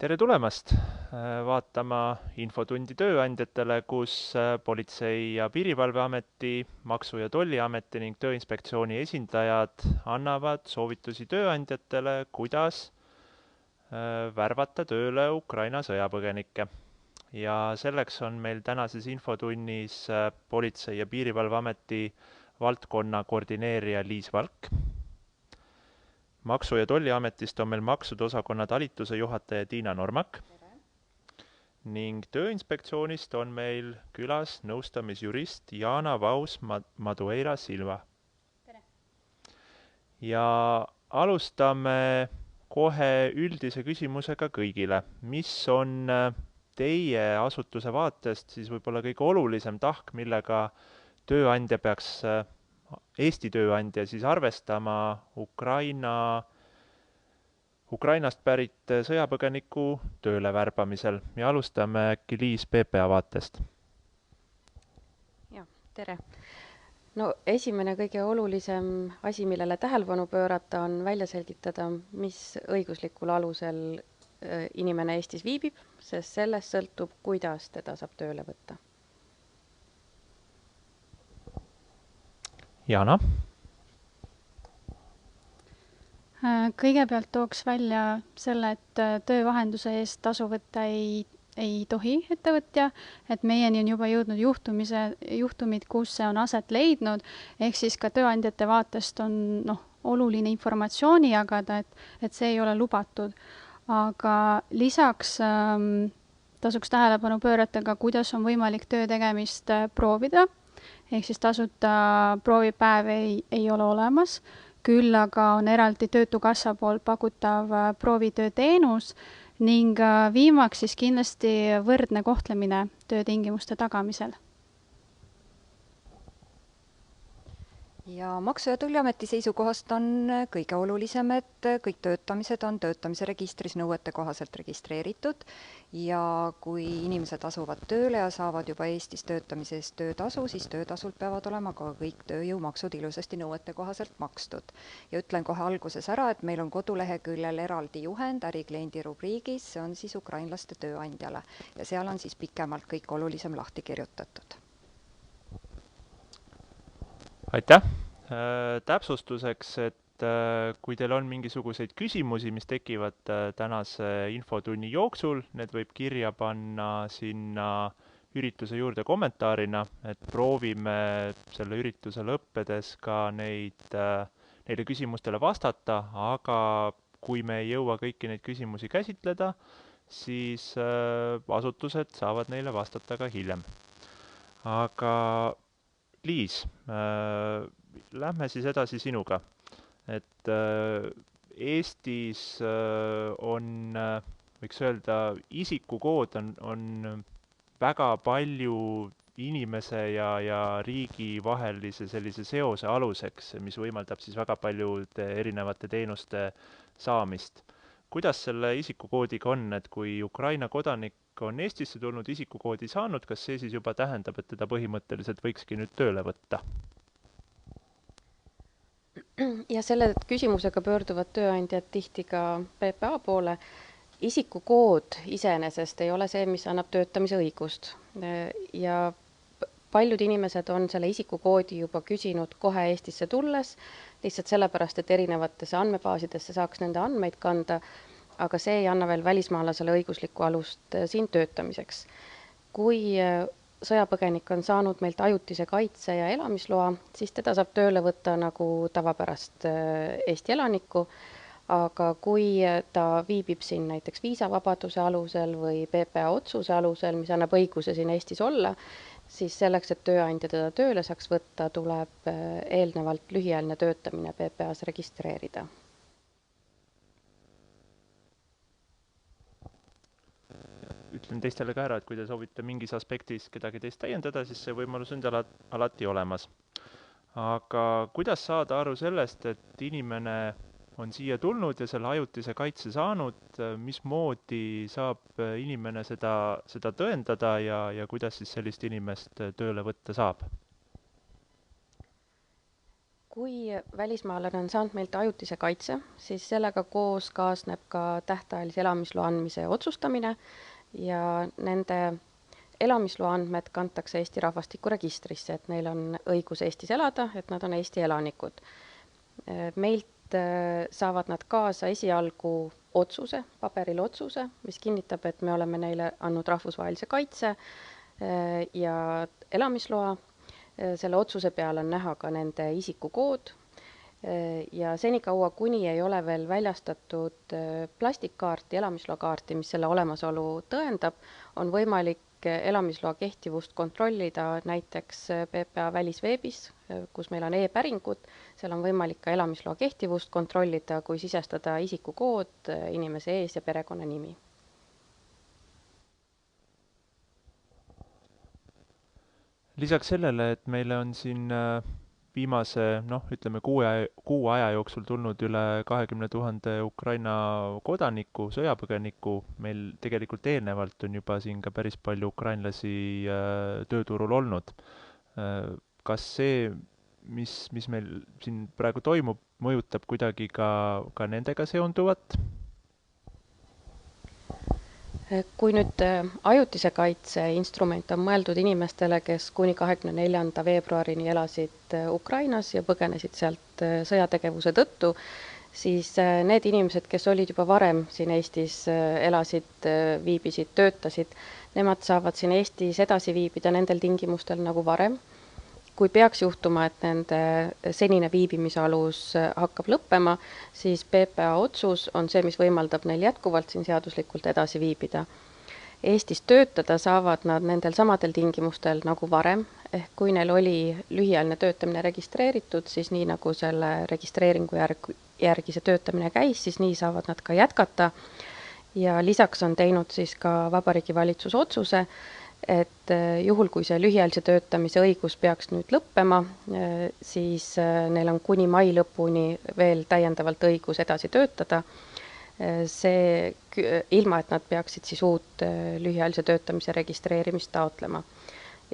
Tere tulemast vaatama infotundi tööandjatele, kus Politsei- ja Piirivalveameti, Maksu- ja Tolliameti ning Tööinspektsiooni esindajad annavad soovitusi tööandjatele, kuidas värvata tööle Ukraina sõjapõgenikke. Ja selleks on meil tänases infotunnis Politsei- ja Piirivalveameti valdkonna koordineerija Liis Valk. Maksu- ja Tolliametist on meil maksude osakonna talituse juhataja Tiina Normak ning Tööinspektsioonist on meil külas nõustamisjurist Jana Vaus-Madueira Silva. Ja alustame kohe üldise küsimusega kõigile. Mis on teie asutuse vaatest siis võib-olla kõige olulisem tahk, millega tööandja peaks, Eesti tööandja siis arvestama Ukrainast pärit sõjapõgeniku tööle värbamisel ja alustame äkki Liis PPA vaatest. Ja, tere. No esimene kõige olulisem asi, millele tähelepanu pöörata, on välja selgitada, mis õiguslikul alusel inimene Eestis viibib, sest sellest sõltub, kuidas teda saab tööle võtta. Jana? Kõigepealt tooks välja selle, et töövahenduse eest tasu võtta ei tohi ettevõtja, et meieni on juba jõudnud juhtumid, kus see on aset leidnud, ehk siis ka tööandjate vaatest on oluline informatsiooni jagada, et see ei ole lubatud. Aga lisaks tasuks tähelepanu pöörata ka, kuidas on võimalik töö tegemist proovida, ehk siis tasuta proovipäev ei ole olemas. Küll aga on eraldi Töötukassa poolt pakutav proovitööteenus ning viimaks siis kindlasti võrdne kohtlemine töötingimuste tagamisel. Ja Maksu- ja Tolliameti seisukohast on kõige olulisem, et kõik töötamised on töötamise registris nõuete kohaselt registreeritud ja kui inimesed asuvad tööle ja saavad juba Eestis töötamise eest töötasu, siis töötasult peavad olema ka kõik tööjõumaksud ilusasti nõuete kohaselt makstud. Ja ütlen kohe alguses ära, et meil on koduleheküljel eraldi juhend ärikliendi rubriigis, see on siis ukrainlaste tööandjale ja seal on siis pikemalt kõik olulisem lahti kirjutatud. Aitäh! Täpsustuseks, et kui teil on mingisuguseid küsimusi, mis tekivad tänase infotunni jooksul, need võib kirja panna sinna ürituse juurde kommentaarina, et proovime selle ürituse lõppedes ka neile küsimustele vastata, aga kui me ei jõua kõiki neid küsimusi käsitleda, siis asutused saavad neile vastata ka hiljem. Aga Liis, lähme siis edasi sinuga. Et Eestis on, võiks öelda, isikukood on väga palju inimese ja riigi vahelise sellise seose aluseks, mis võimaldab siis väga paljude erinevate teenuste saamist. Kuidas selle isikukoodiga on, et kui Ukraina kodanik on Eestisse tulnud isikukoodi saanud, kas see siis juba tähendab, et teda põhimõtteliselt võikski nüüd tööle võtta? Ja selle küsimusega pöörduvad tööandjad tihti ka PPA poole. Isikukood iseenesest ei ole see, mis annab töötamise õigust. Ja paljud inimesed on selle isikukoodi juba küsinud kohe Eestisse tulles, lihtsalt sellepärast, et erinevatesse andmebaasidesse saaks nende andmeid kanda, aga see ei anna veel välismaalasele õiguslikku alust siin töötamiseks. Kui sõjapõgenik on saanud meilt ajutise kaitse ja elamisloa, siis teda saab tööle võtta nagu tavapärast Eesti elanikku, aga kui ta viibib siin näiteks viisavabaduse alusel või PPA otsuse alusel, mis annab õiguse siin Eestis olla, siis selleks, et tööandja teda tööle saaks võtta, tuleb eelnevalt lühiajaline töötamine PPA-s registreerida. Ütlen teistele ka ära, et kui te soovite mingis aspektis kedagi teist täiendada, siis see võimalus on teil alati olemas. Aga kuidas saada aru sellest, et inimene on siia tulnud ja selle ajutise kaitse saanud, mismoodi saab inimene seda tõendada ja kuidas siis sellist inimest tööle võtta saab? Kui välismaalane on saanud meilt ajutise kaitse, siis sellega koos kaasneb ka tähtajalise elamisloa andmise otsustamine ja nende elamisloa andmed kantakse Eesti rahvastikuregistrisse, et neil on õigus Eestis elada, et nad on Eesti elanikud. Meilt saavad nad kaasa esialgu otsuse, paberil otsuse, mis kinnitab, et me oleme neile andnud rahvusvahelise kaitse ja elamisloa. Selle otsuse peal on näha ka nende isikukood ja senikaua, kuni ei ole veel väljastatud plastikkaarti, elamisloakaarti, mis selle olemasolu tõendab, on võimalik elamisloa kehtivust kontrollida näiteks PPA välisveebis, kus meil on e-päringud. Seal on võimalik ka elamisloa kehtivust kontrollida, kui sisestada isikukood, inimese ees- ja perekonnanimi. Lisaks sellele, et meile on siin viimase, ütleme kuu aja jooksul tulnud üle 20 000 Ukraina kodaniku, sõjapõgeniku, meil tegelikult eelnevalt on juba siin ka päris palju ukrainlasi tööturul olnud. Kas see, mis meil siin praegu toimub, mõjutab kuidagi ka nendega seonduvat? Kui nüüd ajutise kaitse instrument on mõeldud inimestele, kes kuni 24. veebruarini elasid Ukrainas ja põgenesid sealt sõjategevuse tõttu, siis need inimesed, kes olid juba varem siin Eestis, elasid, viibisid, töötasid, nemad saavad siin Eestis edasi viibida nendel tingimustel nagu varem. Kui peaks juhtuma, et nende senine viibimisalus hakkab lõppema, siis PPA otsus on see, mis võimaldab neil jätkuvalt siin seaduslikult edasi viibida. Eestis töötada saavad nad nendel samadel tingimustel nagu varem, ehk kui neil oli lühiajaline töötamine registreeritud, siis nii nagu selle registreeringu järgi see töötamine käis, siis nii saavad nad ka jätkata. Ja lisaks on teinud siis ka Vabariigi Valitsus otsuse, et juhul, kui see lühiajalise töötamise õigus peaks nüüd lõppema, siis neil on kuni mai lõpuni veel täiendavalt õigus edasi töötada. See ilma, et nad peaksid siis uut lühiajalise töötamise registreerimist taotlema.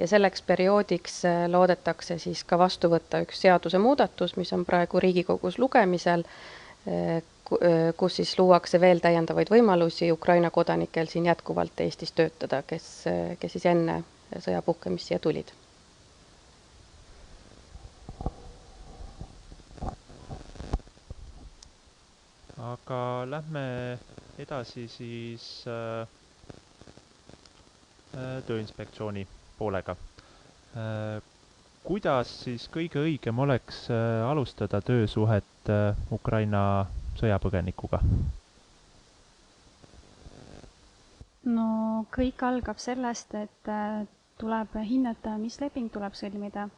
Ja selleks perioodiks loodetakse siis ka vastu võtta üks seaduse muudatus, mis on praegu Riigikogus lugemisel, kus siis luuakse veel täiendavaid võimalusi Ukraina kodanikel siin jätkuvalt Eestis töötada, kes siis enne sõja puhkemist siia tulid. Aga lähme edasi siis Tööinspektsiooni poolega. Kuidas siis kõige õigem oleks alustada töösuhet Ukraina sõjapõgenikuga? No kõik algab sellest, et tuleb hinnata, mis leping tuleb sõlmida.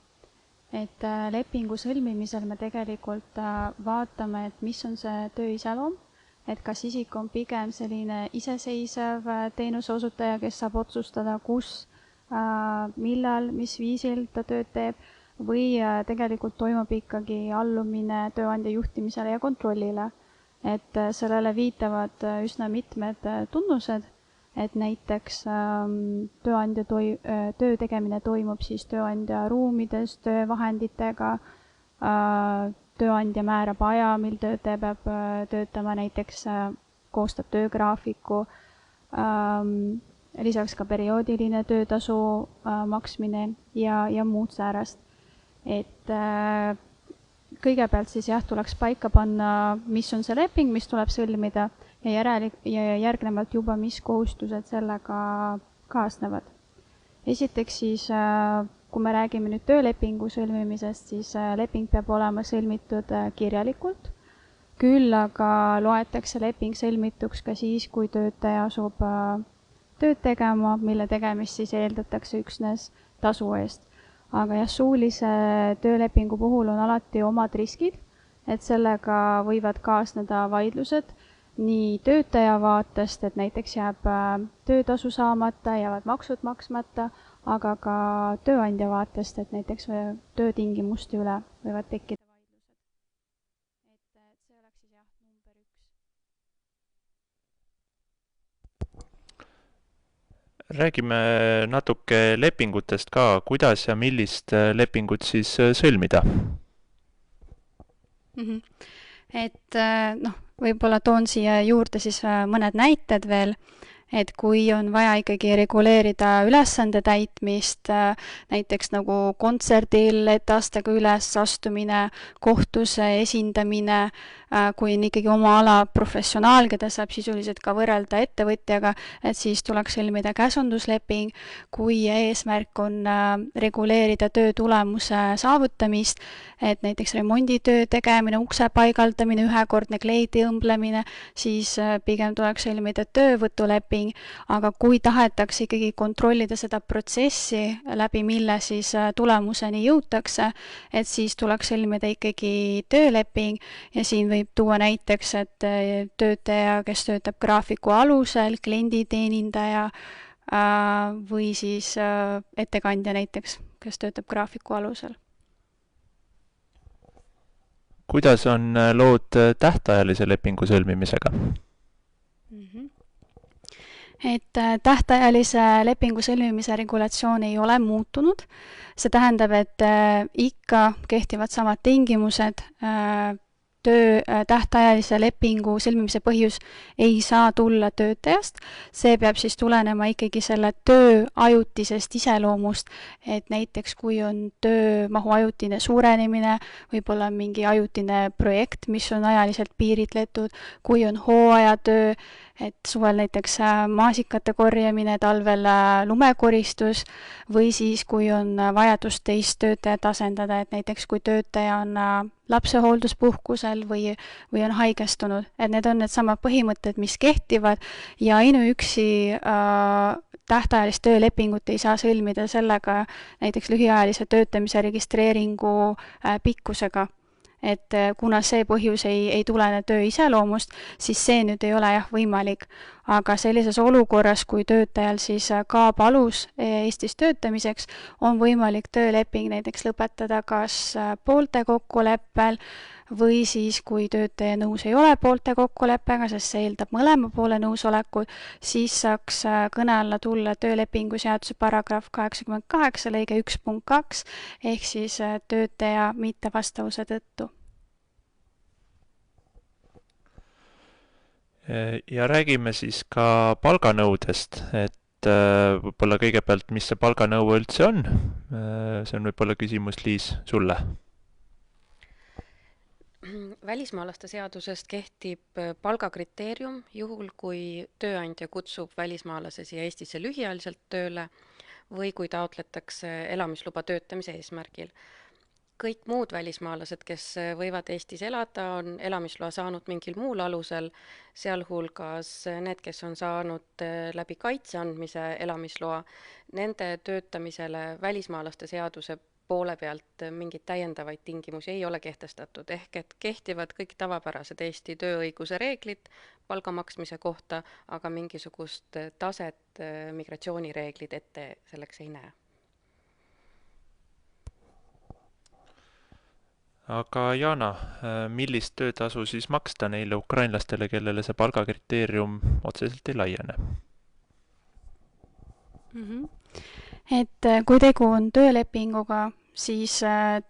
Et lepingu sõlmimisel me tegelikult vaatame, et mis on see töö iseloom, et kas isik on pigem selline iseseisev teenuse osutaja, kes saab otsustada, kus, millal, mis viisil ta tööd teeb, või tegelikult toimub ikkagi allumine tööandja juhtimisele ja kontrollile. Et sellele viitavad üsna mitmed tunnused, et näiteks töö tegemine toimub siis tööandja ruumides, töövahenditega, tööandja määrab aja, mil töötaja peab töötama, näiteks koostab töögraafiku, lisaks ka perioodiline töötasu maksmine ja muud säärast. Et kõigepealt siis tuleks paika panna, mis on see leping, mis tuleb sõlmida ja järgnevalt juba, mis kohustused sellega kaasnevad. Esiteks siis, kui me räägime nüüd töölepingu sõlmimisest, siis leping peab olema sõlmitud kirjalikult, küll aga loetakse leping sõlmituks ka siis, kui töötaja asub tööd tegema, mille tegemist siis eeldatakse üksnes tasu eest. Aga suulise töölepingu puhul on alati omad riskid, et sellega võivad kaasneda vaidlused nii töötaja vaatest, et näiteks jääb töötasu saamata, jäävad maksud maksmata, aga ka tööandja vaatest, et näiteks töötingimuste üle võivad tekkida vaidlused. Et see oleks siis number 1. Räägime natuke lepingutest ka, kuidas ja millist lepingut siis sõlmida? Et noh, võib-olla toon siia juurde siis mõned näited veel, et kui on vaja ikkagi reguleerida ülesande täitmist, näiteks nagu kontserdil etteastega üles astumine, kohtus esindamine, kui on ikkagi oma ala professionaal, keda saab sisuliselt ka võrrelda ettevõtjaga, et siis tuleks sõlmida käsundusleping, kui eesmärk on reguleerida töö tulemuse saavutamist, et näiteks remonditöö tegemine, ukse paigaldamine, ühekordne kleidi õmblemine, siis pigem tuleks sõlmida töövõtuleping, aga kui tahetakse ikkagi kontrollida seda protsessi, läbi mille siis tulemuseni jõutakse, et siis tuleks sõlmida ikkagi tööleping ja siin võib tuua näiteks, et töötaja, kes töötab graafiku alusel, klienditeenindaja või siis ettekandja näiteks, kes töötab graafiku alusel. Kuidas on lood tähtajalise lepingu sõlmimisega? Et tähtajalise lepingu sõlmimise regulatsioon ei ole muutunud. See tähendab, et ikka kehtivad samad tingimused, tähtajalise lepingu sõlmimise põhjus ei saa tulla töötajast, see peab siis tulenema ikkagi selle töö ajutisest iseloomust, et näiteks kui on töömahu ajutine suurenemine, võib-olla mingi ajutine projekt, mis on ajaliselt piiritletud, kui on hooajatöö, et suvel näiteks maasikate korjamine, talvel lumekoristus või siis, kui on vajadus teist töötajat asendada, et näiteks kui töötaja on lapsehoolduspuhkusel või on haigestunud, et need on need samad põhimõtted, mis kehtivad ja ainuüksi tähtajalist töölepingut ei saa sõlmida sellega näiteks lühiajalise töötamise registreeringu pikkusega. Et kuna see põhjus ei tulene töö iseloomust, siis see nüüd ei ole jah võimalik. Aga sellises olukorras, kui töötajal siis kaob alus Eestis töötamiseks, on võimalik tööleping näiteks lõpetada kas poolte kokkuleppel või siis, kui töötaja nõus ei ole poolte kokkuleppega, sest see eeldab mõlema poole nõusolekut, siis saaks kõne alla tulla töölepingu seaduse paragrahv 88 lõige 1.2 ehk siis töötaja mittevastavuse tõttu. Ja räägime siis ka palganõudest, et võib-olla kõigepealt, mis see palganõue üldse on? See on võib-olla küsimus, Liis, sulle. Välismaalaste seadusest kehtib palgakriteerium juhul, kui tööandja kutsub välismaalase siia Eestisse lühiajaliselt tööle või kui taotletakse elamisluba töötamise eesmärgil. Kõik muud välismaalased, kes võivad Eestis elada, on elamisloa saanud mingil muul alusel, sealhulgas need, kes on saanud läbi kaitse andmise elamisloa, nende töötamisele välismaalaste seaduse poole pealt mingid täiendavaid tingimusi ei ole kehtestatud, ehk et kehtivad kõik tavapärased Eesti tööõiguse reeglid palga maksmise kohta, aga mingisugust taset migratsioonireeglid ette selleks ei näe. Aga Jana, millist töötasu siis maksta neile ukrainlastele, kellele see palgakriteerium otseselt ei laiene? Et kui tegu on töölepinguga, siis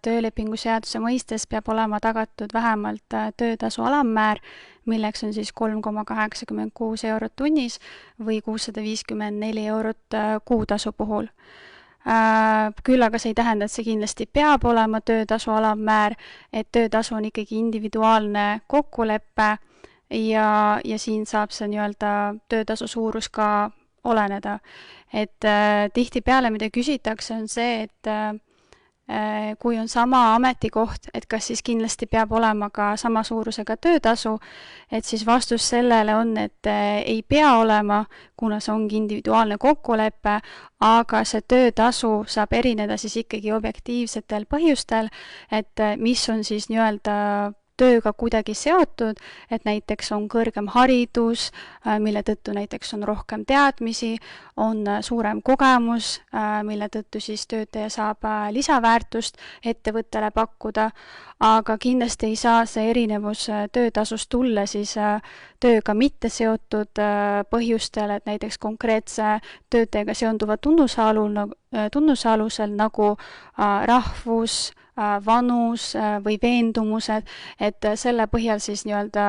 töölepingu seaduse mõistes peab olema tagatud vähemalt töötasu alammäär, milleks on siis 3,86 eurot tunnis või 654 eurot kuutasu puhul. Küll aga see ei tähenda, et see kindlasti peab olema töötasu alammäär, et töötasu on ikkagi individuaalne kokkulepe ja siin saab see nii-öelda töötasu suurus ka oleneda. Et tihtipeale, mida küsitakse, on see, et kui on sama ametikoht, et kas siis kindlasti peab olema ka sama suurusega töötasu, et siis vastus sellele on, et ei pea olema, kuna see ongi individuaalne kokkulepe, aga see töötasu saab erineda siis ikkagi objektiivsetel põhjustel, et mis on siis nii-öelda tööga kuidagi seotud, et näiteks on kõrgem haridus, mille tõttu näiteks on rohkem teadmisi, on suurem kogemus, mille tõttu siis töötaja saab lisaväärtust ettevõttele pakkuda, aga kindlasti ei saa see erinevus töötasust tulla siis tööga mitte seotud põhjustel, et näiteks konkreetse töötajaga seonduva tunnuse alusel nagu rahvus, vanus või veendumused, et selle põhjal siis nii-öelda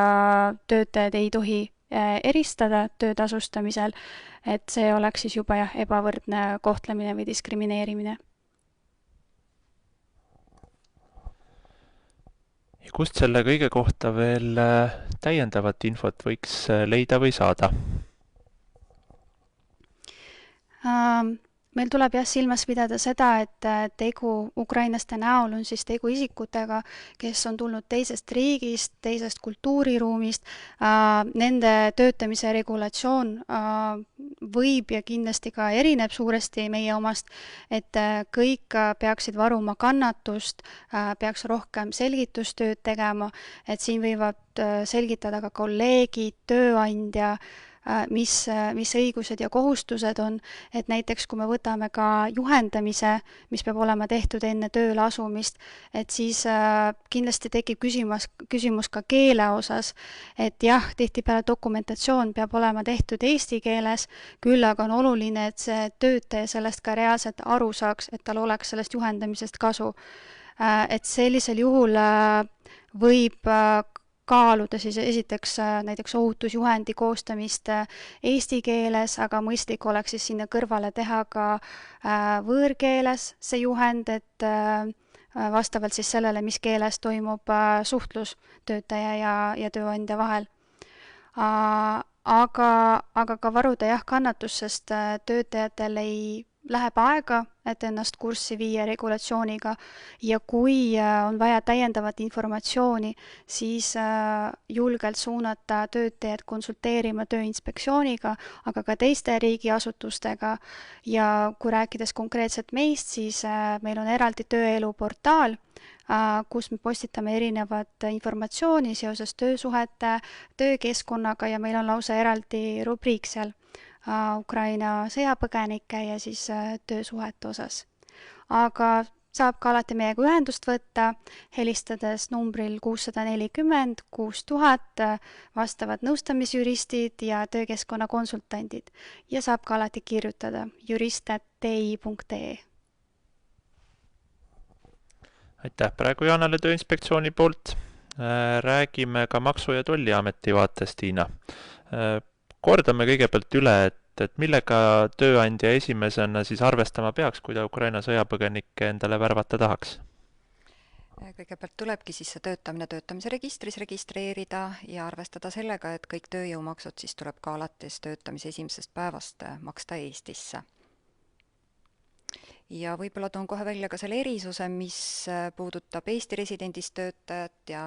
töötajad ei tohi eristada töö tasustamisel, et see oleks siis juba jah, ebavõrdne kohtlemine või diskrimineerimine. Ja kust selle kõige kohta veel täiendavat infot võiks leida või saada? Meil tuleb jah silmas pidada seda, et tegu ukrainlaste näol on siis tegu isikutega, kes on tulnud teisest riigist, teisest kultuuriruumist. Nende töötamise regulatsioon võib ja kindlasti ka erineb suuresti meie omast, et kõik peaksid varuma kannatust, peaks rohkem selgitustööd tegema, et siin võivad selgitada ka kolleegid, tööandja, mis õigused ja kohustused on, et näiteks kui me võtame ka juhendamise, mis peab olema tehtud enne tööle asumist, et siis kindlasti tekib küsimus ka keele osas, et jah, tihtipeale dokumentatsioon peab olema tehtud eesti keeles, küll aga on oluline, et see töötaja sellest ka reaalselt aru saaks, et tal oleks sellest juhendamisest kasu. Et sellisel juhul võib kaaluda siis esiteks näiteks ohutusjuhendi koostamist eesti keeles, aga mõistlik oleks siis sinna kõrvale teha ka võõrkeeles see juhend, et vastavalt siis sellele, mis keeles toimub suhtlus töötaja ja tööandja vahel. Aga ka varuda jah kannatust, sest töötajatel ei läheb aega, et ennast kurssi viia regulatsiooniga ja kui on vaja täiendavat informatsiooni, siis julgelt suunata töötajad konsulteerima Tööinspektsiooniga, aga ka teiste riigiasutustega. Ja kui rääkides konkreetselt meist, siis meil on eraldi tööelu portaal, kus me postitame erinevat informatsiooni seoses töösuhete, töökeskkonnaga ja meil on lausa eraldi rubriik seal Ukraina sõjapõgenike ja siis töösuhete osas. Aga saab ka alati meiega ühendust võtta, helistades numbril 640 6000 vastavad nõustamisjuristid ja töökeskkonna konsultandid ja saab ka alati kirjutada jurist@ti.ee. Aitäh praegu Jaanale Tööinspektsiooni poolt. Räägime ka Maksu- ja Tolliameti vaatest, Tiina. Kordame kõigepealt üle, et millega tööandja esimesena siis arvestama peaks, kui ta Ukraina sõjapõgenikke endale värvata tahaks? Kõigepealt tulebki siis see töötamine töötamise registris registreerida ja arvestada sellega, et kõik tööjõumaksud siis tuleb ka alates töötamise esimesest päevast maksta Eestisse. Ja võib-olla toon kohe välja ka selle erisuse, mis puudutab Eesti residendist töötajat ja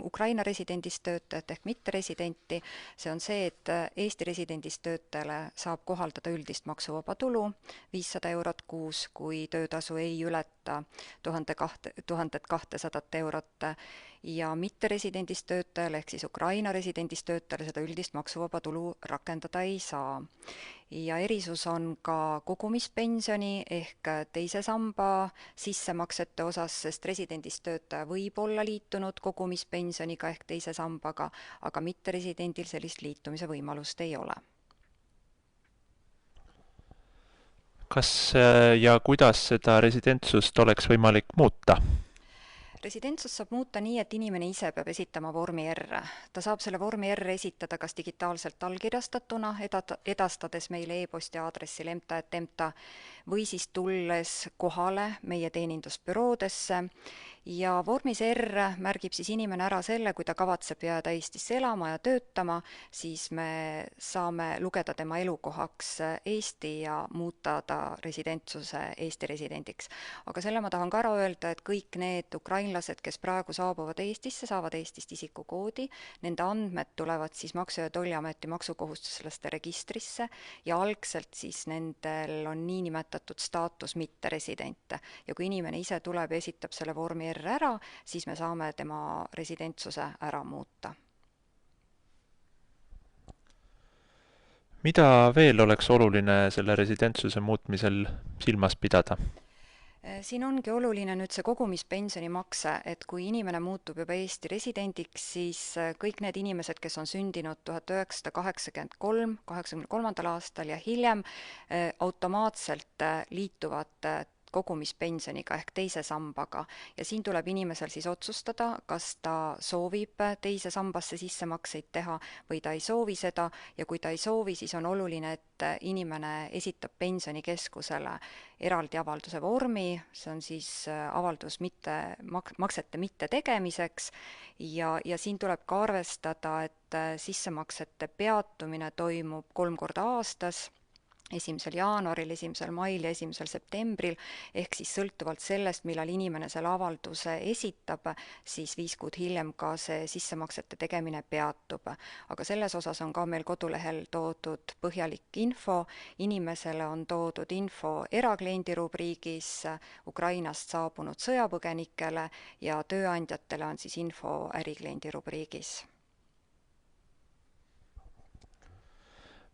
Ukraina residendist töötajat ehk mitteresidenti. See on see, et Eesti residendist töötajale saab kohaldada üldist maksuvaba tulu 500 eurot kuus, kui töötasu ei ületa 1200 eurot ja mitteresidendist töötajale ehk siis Ukraina residendist töötajale seda üldist maksuvaba tulu rakendada ei saa. Ja erisus on ka kogumispensioni ehk teise samba sissemaksete osas, sest residendist töötaja võib olla liitunud kogumispensioniga ehk teise sambaga, aga mitteresidendil sellist liitumise võimalust ei ole. Kas ja kuidas seda residentsust oleks võimalik muuta? Residentsust saab muuta nii, et inimene ise peab esitama vormi R. Ta saab selle vormi R esitada kas digitaalselt allkirjastatuna, edastades meile e-posti aadressil emta@emta või siis tulles kohale meie teenindusbüroodesse. Ja vormis R märgib siis inimene ära selle, kui ta kavatseb jääda Eestisse elama ja töötama, siis me saame lugeda tema elukohaks Eesti ja muuta ta residentsuse Eesti residendiks. Aga selle ma tahan ka ära öelda, et kõik need ukrainlased, kes praegu saabuvad Eestisse, saavad Eestist isikukoodi. Nende andmed tulevad siis Maksu- ja Tolliameti maksukohustuslaste registrisse ja algselt siis nendel on niinimetatud staatus mitteresidente. Ja kui inimene ise tuleb ja esitab selle vormi R ära, siis me saame tema residentsuse ära muuta. Mida veel oleks oluline selle residentsuse muutmisel silmas pidada? Siin ongi oluline nüüd see kogumispensioni makse, et kui inimene muutub juba Eesti residendiks, siis kõik need inimesed, kes on sündinud 1983, 83. aastal ja hiljem, automaatselt liituvad kogumispensioniga ehk teise sambaga ja siin tuleb inimesel siis otsustada, kas ta soovib teise sambasse sissemakseid teha või ta ei soovi seda ja kui ta ei soovi, siis on oluline, et inimene esitab pensionikeskusele eraldi avalduse vormi, see on siis avaldus maksete mitte tegemiseks ja siin tuleb ka arvestada, et sissemaksete peatumine toimub 3 korda aastas, 1. jaanuaril, 1. mail ja 1. septembril, ehk siis sõltuvalt sellest, millal inimene selle avalduse esitab, siis 5 kuud hiljem ka see sissemaksete tegemine peatub. Aga selles osas on ka meil kodulehel toodud põhjalik info, inimesele on toodud info erakliendi rubriigis Ukrainast saabunud sõjapõgenikele ja tööandjatele on siis info ärikliendi rubriigis.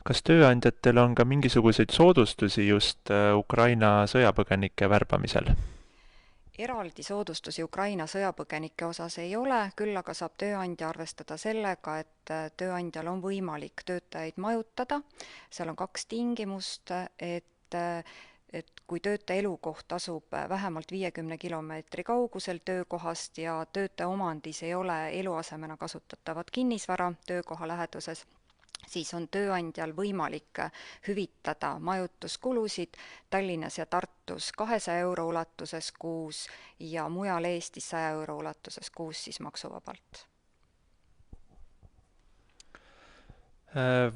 Kas tööandjatel on ka mingisuguseid soodustusi just Ukraina sõjapõgenike värbamisel? Eraldi soodustusi Ukraina sõjapõgenike osas ei ole, küll aga saab tööandja arvestada sellega, et tööandjal on võimalik töötajaid majutada. Seal on 2 tingimust, et kui töötaja elukoht asub vähemalt 50 kilomeetri kaugusel töökohast ja töötaja omandis ei ole eluasemena kasutatavat kinnisvara töökoha läheduses, siis on tööandjal võimalik hüvitada majutuskulusid Tallinnas ja Tartus 200 euro ulatuses kuus ja mujal Eestis 100 euro ulatuses kuus siis maksuvabalt.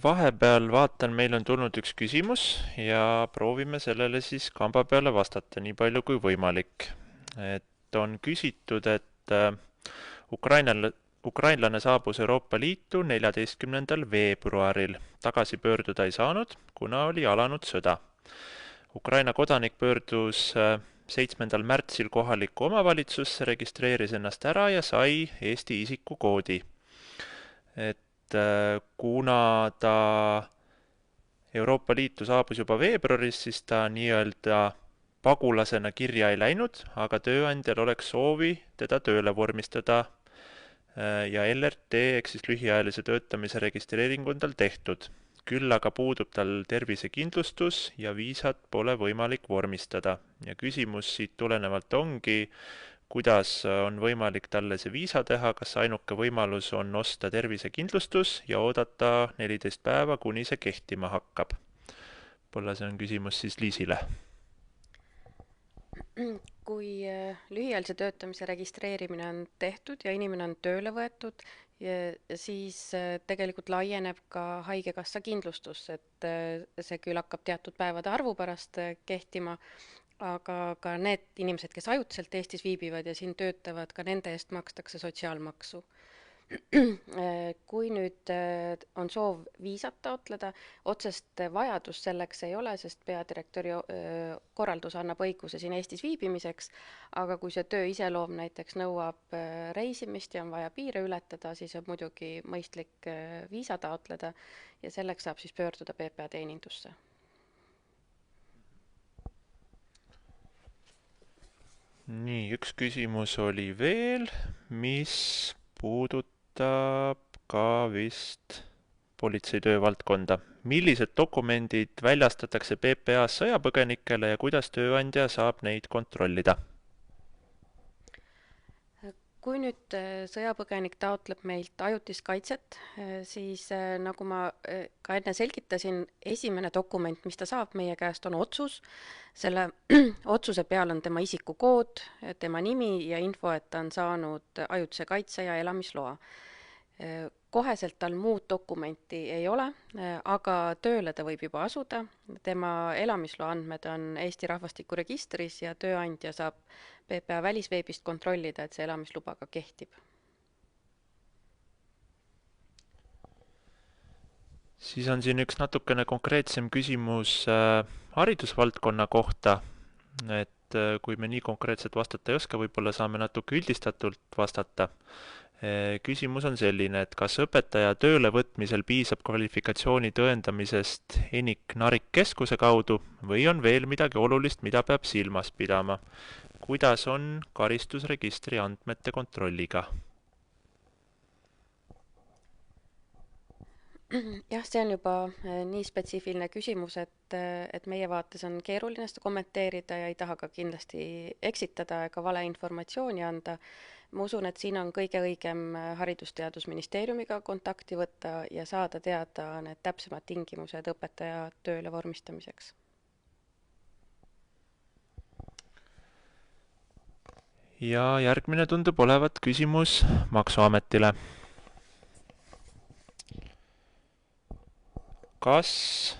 Vahepeal vaatan, meil on tulnud üks küsimus ja proovime sellele siis kamba peale vastata nii palju kui võimalik. Et on küsitud, et ukrainlane saabus Euroopa Liitu 14. veebruaril. Tagasi pöörduda ei saanud, kuna oli alanud sõda. Ukraina kodanik pöördus 7. märtsil kohalikku omavalitsusse, registreeris ennast ära ja sai Eesti isikukoodi. Et kuna ta Euroopa Liitu saabus juba veebruaris, siis ta nii-öelda pagulasena kirja ei läinud, aga tööandjal oleks soovi teda tööle vormistada ja LRT ehk siis lühiajalise töötamise registreering on tal tehtud. Küll aga puudub tal tervisekindlustus ja viisat pole võimalik vormistada. Ja küsimus siit tulenevalt ongi, kuidas on võimalik talle see viisa teha, kas ainuke võimalus on osta tervisekindlustus ja oodata 14 päeva, kuni see kehtima hakkab. Võib-olla see on küsimus siis Liisile. Kui lühiajalise töötamise registreerimine on tehtud ja inimene on tööle võetud, siis tegelikult laieneb ka haigekassa kindlustus, et see küll hakkab teatud päevade arvu pärast kehtima, aga ka need inimesed, kes ajutiselt Eestis viibivad ja siin töötavad, ka nende eest makstakse sotsiaalmaksu. Kui nüüd on soov viisat taotleda, otsest vajadust selleks ei ole, sest peadirektori korraldus annab õiguse siin Eestis viibimiseks, aga kui see töö iseloom näiteks nõuab reisimist ja on vaja piire ületada, siis on muidugi mõistlik viisa taotleda ja selleks saab siis pöörduda PPA teenindusse. Nii, üks küsimus oli veel, mis puudutab ka vist politseitöö valdkonda. Millised dokumendid väljastatakse PPA-s sõjapõgenikele ja kuidas tööandja saab neid kontrollida? Kui nüüd sõjapõgenik taotleb meilt ajutist kaitset, siis nagu ma ka enne selgitasin, esimene dokument, mis ta saab meie käest, on otsus. Selle otsuse peal on tema isikukood, tema nimi ja info, et ta on saanud ajutise kaitse ja elamisloa. Koheselt tal muud dokumenti ei ole, aga tööle ta võib juba asuda. Tema elamisloa andmed on Eesti rahvastikuregistris ja tööandja saab PPA välisveebist kontrollida, et see elamisluba ka kehtib. Siis on siin üks natukene konkreetsem küsimus haridusvaldkonna kohta, et kui me nii konkreetselt vastata ei oska, võib-olla saame natuke üldistatult vastata. Küsimus on selline, et kas õpetaja tööle võtmisel piisab kvalifikatsiooni tõendamisest ENIC-NARIC keskuse kaudu või on veel midagi olulist, mida peab silmas pidama? Kuidas on karistusregistri andmete kontrolliga? jah, see on juba nii spetsiifiline küsimus, et meie vaates on keeruline seda kommenteerida ja ei taha ka kindlasti eksitada ega valeinformatsiooni anda. Ma usun, et siin on kõige õigem Haridus-Teadusministeeriumiga kontakti võtta ja saada teada need täpsemad tingimused õpetaja tööle vormistamiseks. ja järgmine tundub olevat küsimus Maksuametile. Kas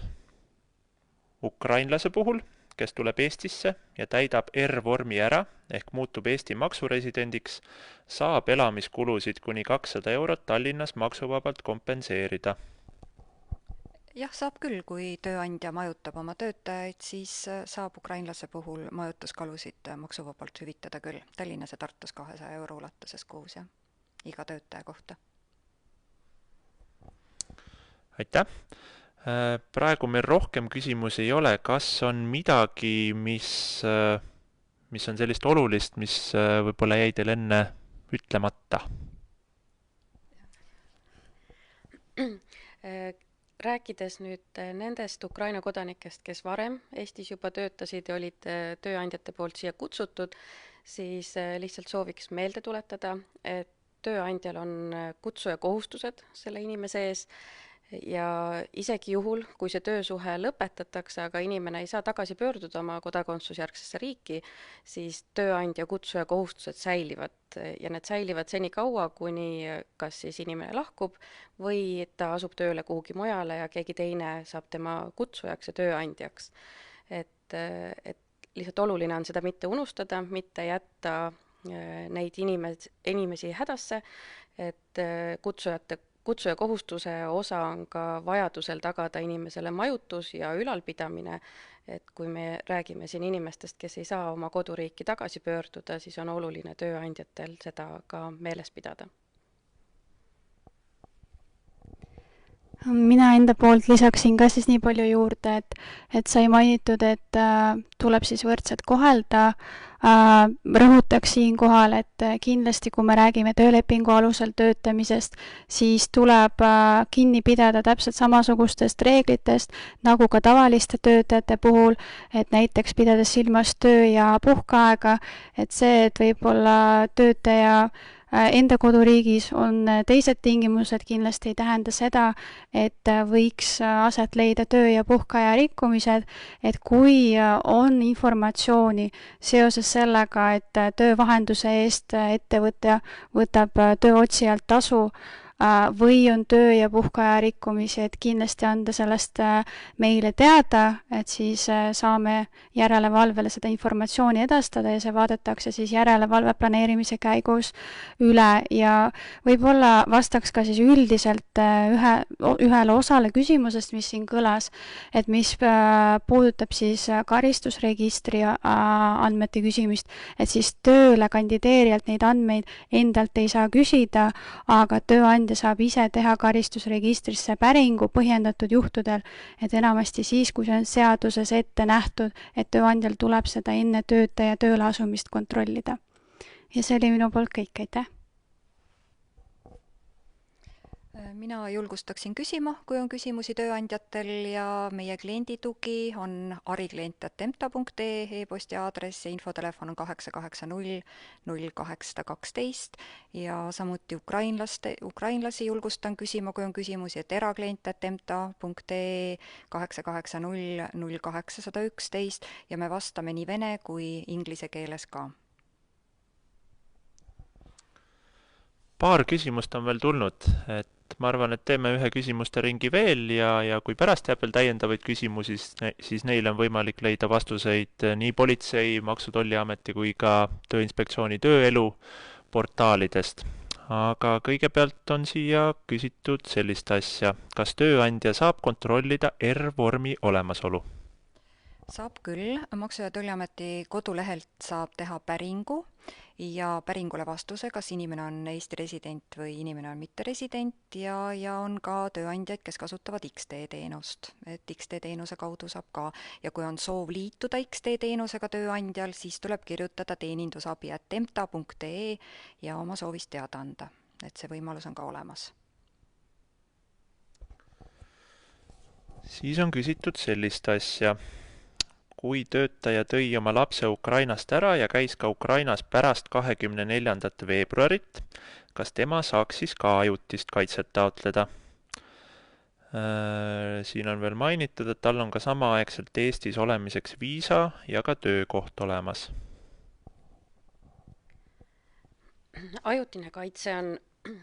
ukrainlase puhul, kes tuleb Eestisse ja täidab R-vormi ära ehk muutub Eesti maksuresidendiks, saab elamiskulusid kuni 200 eurot Tallinnas maksuvabalt kompenseerida? Jah, saab küll, kui tööandja majutab oma töötajaid, siis saab ukrainlase puhul majutuskalusid maksuvabalt hüvitada küll. Tallinnas ja Tartus 200 euro ulatuses kuus ja iga töötaja kohta. Aitäh! Praegu meil rohkem küsimusi ei ole. Kas on midagi, mis on sellist olulist, mis võib-olla jäi teil enne ütlemata? Rääkides nüüd nendest Ukraina kodanikest, kes varem Eestis juba töötasid ja olid tööandjate poolt siia kutsutud, siis lihtsalt sooviks meelde tuletada, et tööandjal on kutsuja kohustused selle inimese ees ja isegi juhul, kui see töösuhe lõpetatakse, aga inimene ei saa tagasi pöörduda oma kodakondsusjärgsesse riiki, siis tööandja kutsuja kohustused säilivad ja need säilivad senikaua, kuni kas siis inimene lahkub või ta asub tööle kuhugi mujale ja keegi teine saab tema kutsujaks ja tööandjaks. Et lihtsalt oluline on seda mitte unustada, mitte jätta neid inimesi hädasse, et kutsuja kohustuse osa on ka vajadusel tagada inimesele majutus ja ülalpidamine, et kui me räägime siin inimestest, kes ei saa oma koduriiki tagasi pöörduda, siis on oluline tööandjatel seda ka meeles pidada. Mina enda poolt lisaksin ka siis nii palju juurde, et sai mainitud, et tuleb siis võrdselt kohelda. Rõhutaks siinkohal, et kindlasti kui me räägime töölepingu alusel töötamisest, siis tuleb kinni pidada täpselt samasugustest reeglitest nagu ka tavaliste töötajate puhul, et näiteks pidades silmas töö- ja puhkeaega, et see, et võib-olla töötaja enda koduriigis on teised tingimused, kindlasti ei tähenda seda, et võiks aset leida töö- ja puhkeaja rikkumised, et kui on informatsiooni seoses sellega, et töövahenduse eest ettevõtja võtab tööotsijalt tasu või on töö- ja puhkeaja rikkumisi, et kindlasti anda sellest meile teada, et siis saame järelevalvele seda informatsiooni edastada ja see vaadatakse siis järelevalve planeerimise käigus üle ja võib-olla vastaks ka siis üldiselt ühele osale küsimusest, mis siin kõlas, et mis puudutab siis karistusregistri andmete küsimist, et siis tööle kandideerijalt neid andmeid endalt ei saa küsida, aga tööandja saab ise teha karistusregistrisse päringu põhjendatud juhtudel, et enamasti siis, kui see on seaduses ette nähtud, et tööandjal tuleb seda enne töötaja tööle asumist kontrollida. Ja see oli minu poolt kõik, aitäh! Mina julgustaksin küsima, kui on küsimusi tööandjatel ja meie klienditugi on ariklient@tempta.ee e-posti aadress ja infotelefon on 880 0812 ja samuti ukrainlasi julgustan küsima, kui on küsimusi, et eraklient@tempta.ee 880 0811 ja me vastame nii vene kui inglise keeles ka. Paar küsimust on veel tulnud, et ma arvan, et teeme ühe küsimuste ringi veel ja kui pärast jääb veel täiendavaid küsimusi, siis neile on võimalik leida vastuseid nii Politsei, Maksu- ja Tolliameti kui ka Tööinspektsiooni tööelu portaalidest. Aga kõigepealt on siia küsitud sellist asja, kas tööandja saab kontrollida R-vormi olemasolu? Saab küll, Maksu- ja Tolliameti kodulehelt saab teha päringu ja päringule vastuse, kas inimene on Eesti resident või inimene on mitteresident ja on ka tööandjaid, kes kasutavad XD teenust, et XD teenuse kaudu saab ka. Ja kui on soov liituda XD teenusega tööandjal, siis tuleb kirjutada teenindusabi@tempta.ee ja oma soovist teada anda, et see võimalus on ka olemas. Siis on küsitud sellist asja. Kui töötaja tõi oma lapse Ukrainast ära ja käis ka Ukrainas pärast 24. veebruarit, kas tema saaks siis ka ajutist kaitset taotleda? Siin on veel mainitud, et tal on ka samaaegselt Eestis olemiseks viisa ja ka töökoht olemas. Ajutine kaitse on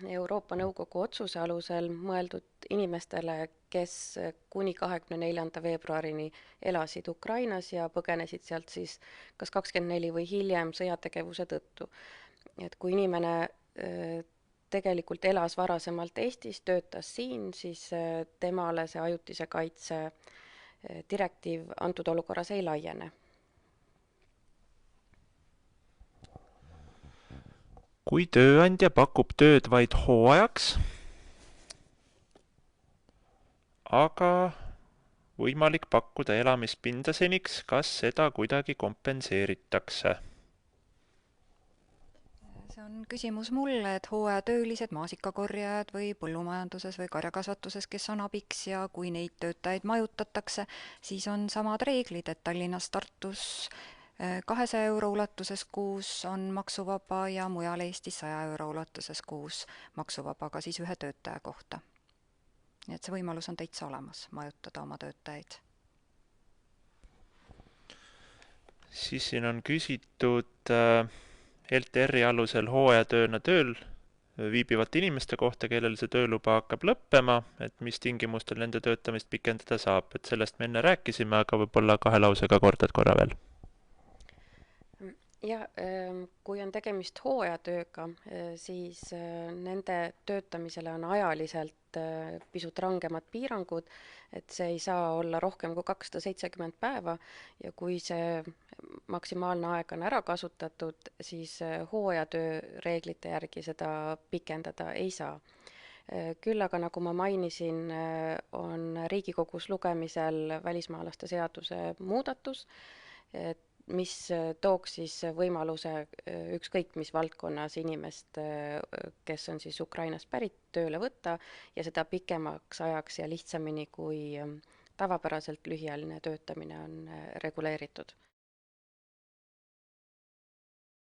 Euroopa Nõukogu otsuse alusel mõeldud inimestele, kes kuni 24. veebruarini elasid Ukrainas ja põgenesid sealt siis kas 24 või hiljem sõjategevuse tõttu. Et kui inimene tegelikult elas varasemalt Eestis, töötas siin, siis temale see ajutise kaitse direktiiv antud olukorras ei laiene. Kui tööandja pakub tööd vaid hooajaks, aga võimalik pakkuda elamispinda seniks, kas seda kuidagi kompenseeritakse? See on küsimus mulle, et hooajatöölised, maasikakorjajad või põllumajanduses või karjakasvatuses, kes on abiks ja kui neid töötajaid majutatakse, siis on samad reeglid, et Tallinnas, Tartus 200 euro ulatuses kuus on maksuvaba ja mujal Eestis 100 euro ulatuses kuus maksuvaba, aga siis ühe töötaja kohta. Nii et see võimalus on täitsa olemas, majutada oma töötajaid. Siis siin on küsitud LTR-i alusel hooajatööna tööl viibivate inimeste kohta, kellel see tööluba hakkab lõppema, et mis tingimustel nende töötamist pikendada saab. Et sellest me enne rääkisime, aga võib-olla 2 lausega kordad korra veel. Ja kui on tegemist hooajatööga, siis nende töötamisele on ajaliselt pisut rangemad piirangud, et see ei saa olla rohkem kui 270 päeva ja kui see maksimaalne aeg on ära kasutatud, siis hooajatöö reeglite järgi seda pikendada ei saa. Küll aga, nagu ma mainisin, on Riigikogus lugemisel välismaalaste seaduse muudatus, mis tooks siis võimaluse ükskõik mis valdkonnas inimest, kes on siis Ukrainast pärit, tööle võtta ja seda pikemaks ajaks ja lihtsamini kui tavapäraselt lühiajaline töötamine on reguleeritud.